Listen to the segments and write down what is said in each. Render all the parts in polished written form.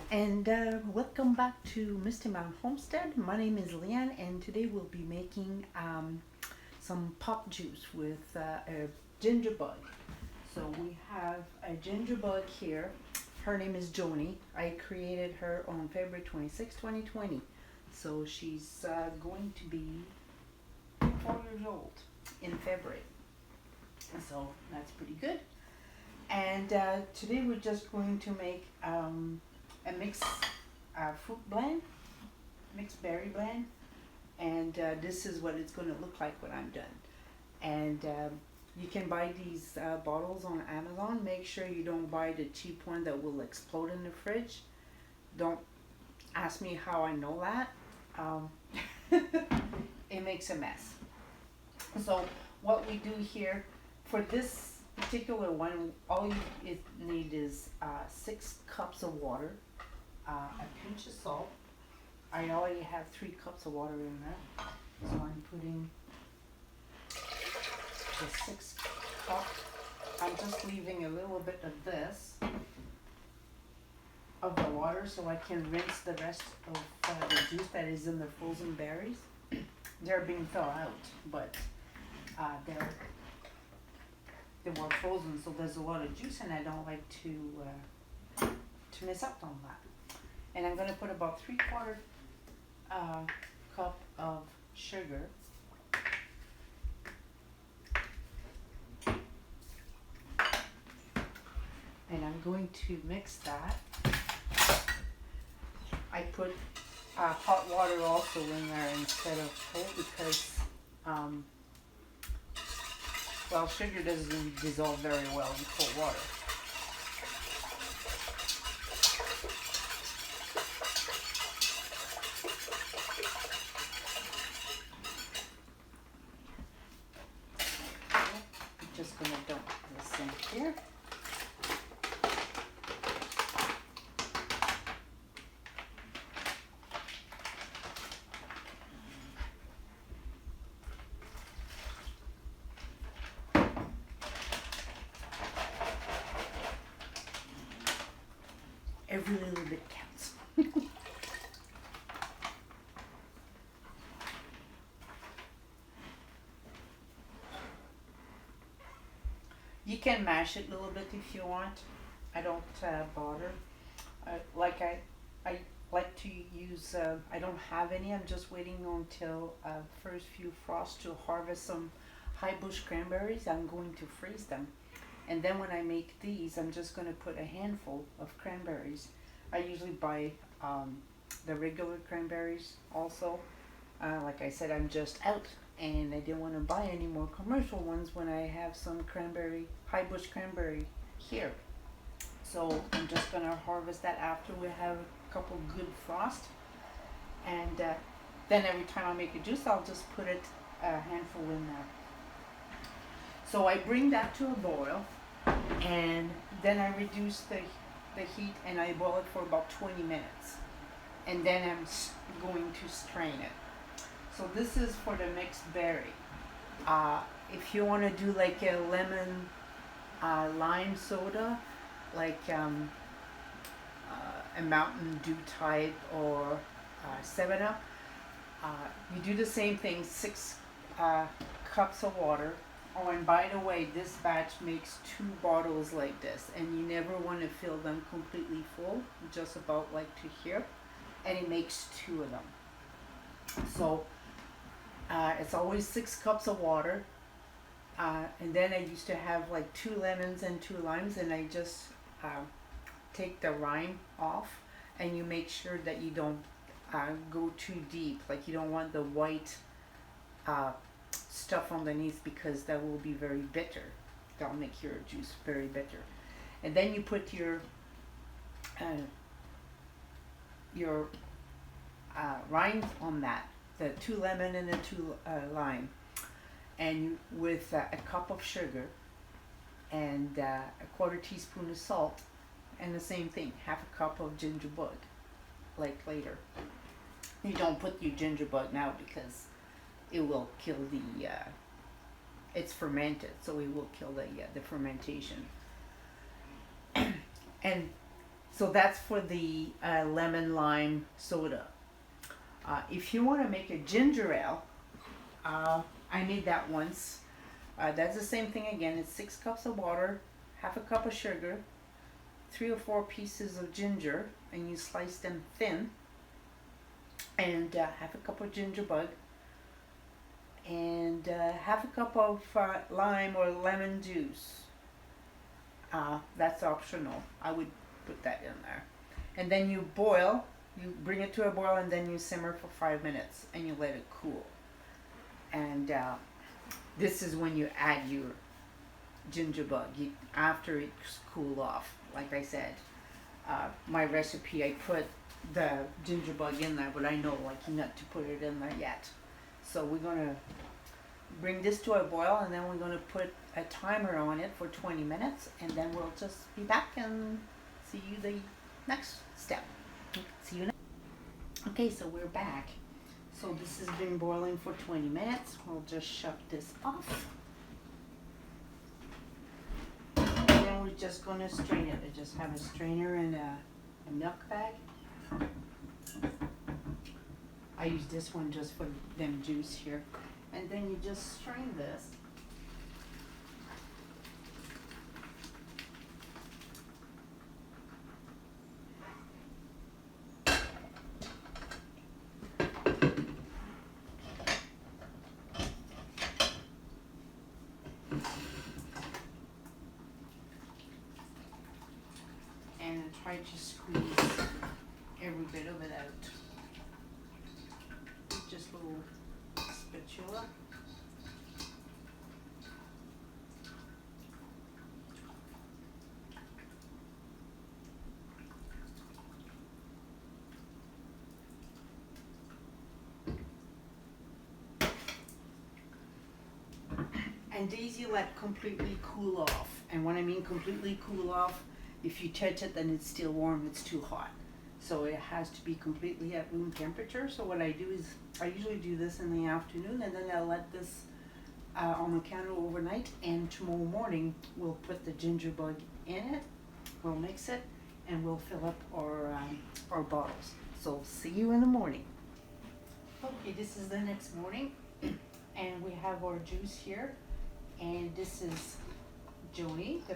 And welcome back to Misty Mountain Homestead. My name is Leanne, and today we'll be making some pop juice with a ginger bug. So we have a ginger bug here. Her name is Joni. I created her on February 26, 2020. So she's going to be 4 years old in February. So that's pretty good. And today we're just going to make a mixed fruit blend, mixed berry blend, and this is what it's going to look like when I'm done. And you can buy these bottles on Amazon. Make sure you don't buy the cheap one that will explode in the fridge. Don't ask me how I know that. Um, it makes a mess. So what we do here for this particular one, all you need is 6 cups of water, a pinch of salt. I already have 3 cups of water in there, so I'm putting the 6 cup. I'm just leaving a little bit of this of the water so I can rinse the rest of the juice that is in the frozen berries. They're being thawed out, but they were frozen, so there's a lot of juice, and I don't like to miss out on that. And I'm gonna put about 3/4 cup of sugar. And I'm going to mix that. I put hot water also in there instead of cold because well, sugar doesn't dissolve very well in cold water. I'm just gonna dump this in here. Every little bit counts. You can mash it a little bit if you want. I don't bother. I like to use. I don't have any. I'm just waiting until first few frosts to harvest some high bush cranberries. I'm going to freeze them, and then when I make these, I'm just going to put a handful of cranberries. I usually buy the regular cranberries also. Like I said, I'm just out and I didn't want to buy any more commercial ones when I have some cranberry, high bush cranberry here. So I'm just gonna harvest that after we have a couple good frost. And then every time I make a juice, I'll just put it a handful in there. So I bring that to a boil, and then I reduce the heat and I boil it for about 20 minutes. And then I'm going to strain it. So this is for the mixed berry. If you want to do like a lemon lime soda, like a Mountain Dew type or 7-Up, you do the same thing, 6 cups of water. Oh, and by the way, this batch makes 2 bottles like this, and you never want to fill them completely full, just about like to here, and it makes 2 of them. So it's always 6 cups of water. And then I used to have like 2 lemons and 2 limes, and I just take the rind off, and you make sure that you don't go too deep. Like you don't want the white stuff underneath because that will be very bitter. That'll make your juice very bitter. And then you put your rind on that, the 2 lemon and the 2 lime, and you, with a cup of sugar and a 1/4 teaspoon of salt, and the same thing, 1/2 cup of ginger bug, like later. You don't put your ginger bug now because it will kill the, it's fermented, so it will kill the fermentation. And So that's for the lemon lime soda. If you want to make a ginger ale, I made that once. That's the same thing again. It's 6 cups of water, half a cup of sugar, 3 or 4 pieces of ginger, and you slice them thin, and half a cup of ginger bug, and half a cup of lime or lemon juice. That's optional. I would put that in there. And then you boil, you bring it to a boil, and then you simmer for 5 minutes, and you let it cool. And this is when you add your ginger bug, after it's cooled off. Like I said, my recipe, I put the ginger bug in there, but I know like not to put it in there yet. So we're gonna bring this to a boil, and then we're gonna put a timer on it for 20 minutes, and then we'll just be back and see you the next step. See you next. Okay, so we're back. So this has been boiling for 20 minutes. We'll just shut this off. And then we're just gonna strain it. I just have a strainer and a milk bag. I use this one just for them juice here. And then you just strain this. And try to squeeze every bit of it out. Just a little spatula. And these you let completely cool off. And when I mean completely cool off, if you touch it then it's still warm, it's too hot. So it has to be completely at room temperature. So what I do is, I usually do this in the afternoon, and then I'll let this on the counter overnight, and tomorrow morning we'll put the ginger bug in it, we'll mix it, and we'll fill up our bottles. So see you in the morning. Okay, this is the next morning, and we have our juice here, and this is Joni, the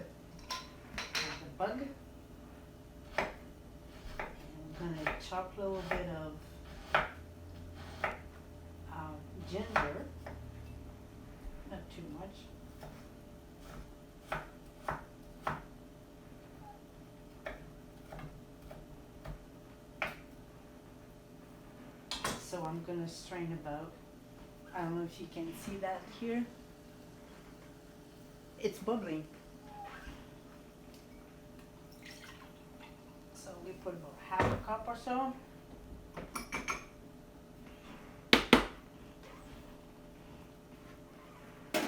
bug. I'm gonna chop a little bit of ginger, not too much. So I'm gonna strain about, I don't know if you can see that here. It's bubbling. So we put about half a cup or so.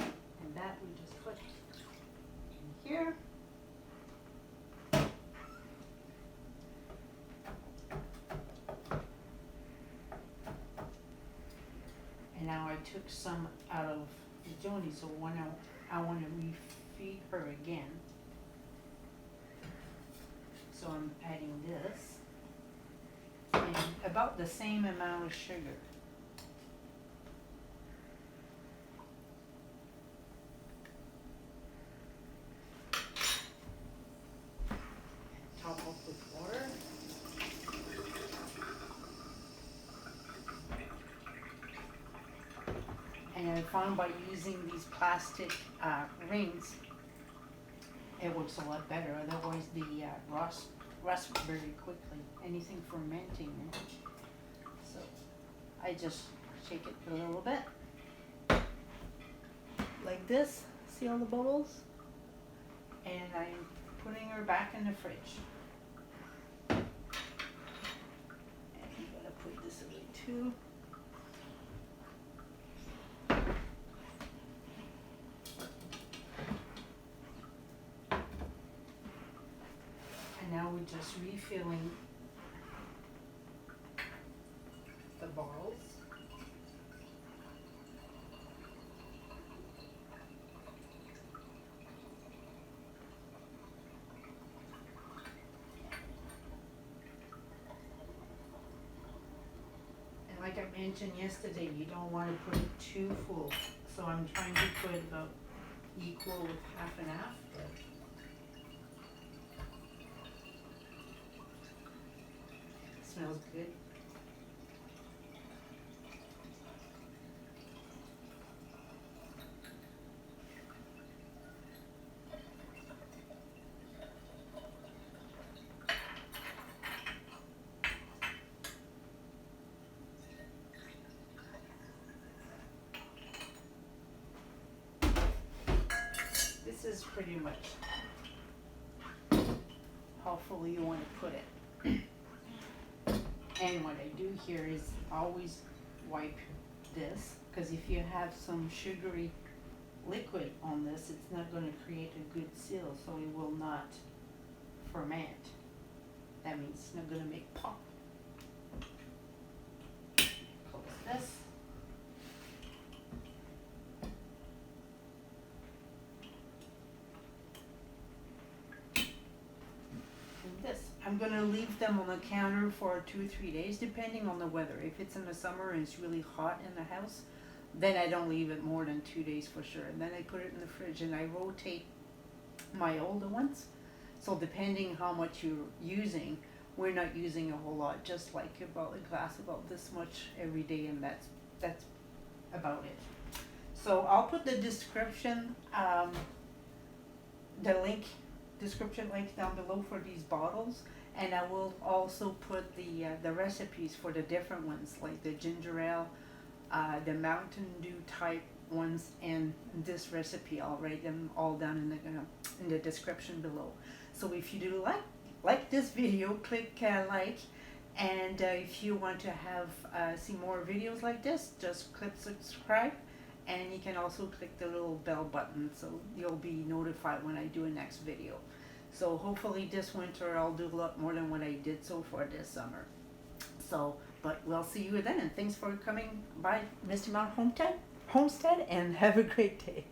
And that we just put in here. And now I took some out of Joni, so when I want to refeed her again. So I'm adding this, and about the same amount of sugar. Top up with water. And I found by using these plastic rings, it works a lot better. Otherwise the rust very quickly. Anything fermenting. So I just shake it a little bit. Like this. See all the bubbles? And I'm putting her back in the fridge. And I'm gonna put this away too. Now we're just refilling the bottles. like I mentioned yesterday, you don't want to put it too full. So I'm trying to put about equal with half and half. But smells good. This is pretty much how full you want to put it. And what I do here is always wipe this, because if you have some sugary liquid on this, it's not going to create a good seal, so it will not ferment. That means it's not going to make pop. Close this. This. I'm going to leave them on the counter for 2 or 3 days, depending on the weather. If it's in the summer and it's really hot in the house, then I don't leave it more than 2 days for sure. And then I put it in the fridge and I rotate my older ones. So depending how much you're using, we're not using a whole lot, just like about a glass about this much every day, and that's about it. So I'll put the description, the description link down below for these bottles, and I will also put the recipes for the different ones, like the ginger ale, the Mountain Dew type ones, and this recipe. I'll write them all down in the description below. So if you do like this video, click like, and if you want to have see more videos like this, just click subscribe, and you can also click the little bell button so you'll be notified when I do a next video. So hopefully this winter I'll do a lot more than what I did so far this summer. So, but we'll see you then, and thanks for coming by Mr. Mount Homestead, and have a great day.